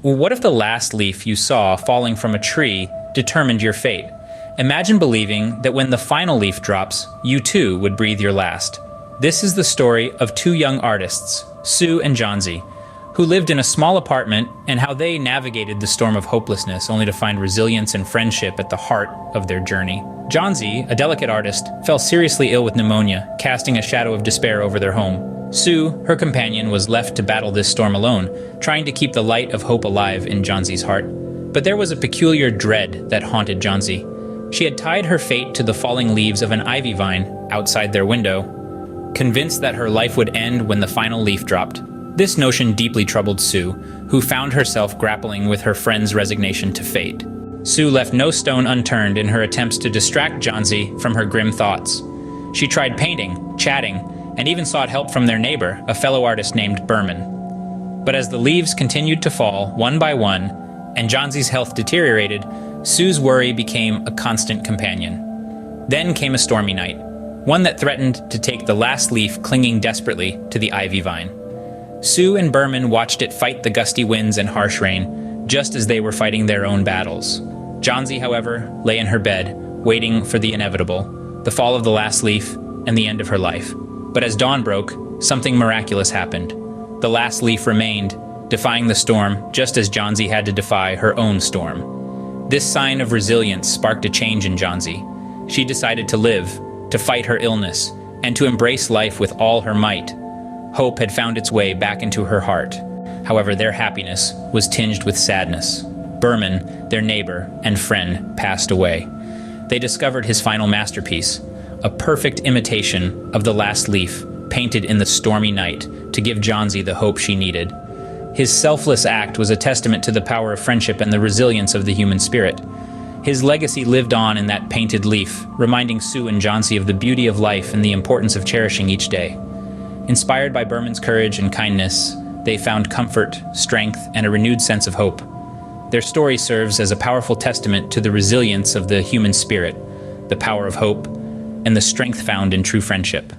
What if the last leaf you saw falling from a tree determined your fate? Imagine believing that when the final leaf drops, you too would breathe your last. This is the story of two young artists, Sue and Johnsy, who lived in a small apartment and how they navigated the storm of hopelessness only to find resilience and friendship at the heart of their journey. Johnsy, a delicate artist, fell seriously ill with pneumonia, casting a shadow of despair over their home. Sue, her companion, was left to battle this storm alone, trying to keep the light of hope alive in Johnsy's heart. But there was a peculiar dread that haunted Johnsy. She had tied her fate to the falling leaves of an ivy vine outside their window, convinced that her life would end when the final leaf dropped. This notion deeply troubled Sue, who found herself grappling with her friend's resignation to fate. Sue left no stone unturned in her attempts to distract Johnsy from her grim thoughts. She tried painting, chatting, and even sought help from their neighbor, a fellow artist named Berman. But as the leaves continued to fall, one by one, and Johnsy's health deteriorated, Sue's worry became a constant companion. Then came a stormy night, one that threatened to take the last leaf clinging desperately to the ivy vine. Sue and Berman watched it fight the gusty winds and harsh rain, just as they were fighting their own battles. Johnsy, however, lay in her bed, waiting for the inevitable, the fall of the last leaf and the end of her life. But as dawn broke, something miraculous happened. The last leaf remained, defying the storm, just as Johnsy had to defy her own storm. This sign of resilience sparked a change in Johnsy. She decided to live, to fight her illness, and to embrace life with all her might. Hope had found its way back into her heart. However, their happiness was tinged with sadness. Berman, their neighbor and friend, passed away. They discovered his final masterpiece, a perfect imitation of the last leaf, painted in the stormy night to give Johnsy the hope she needed. His selfless act was a testament to the power of friendship and the resilience of the human spirit. His legacy lived on in that painted leaf, reminding Sue and Johnsy of the beauty of life and the importance of cherishing each day. Inspired by Berman's courage and kindness, they found comfort, strength, and a renewed sense of hope. Their story serves as a powerful testament to the resilience of the human spirit, the power of hope, and the strength found in true friendship.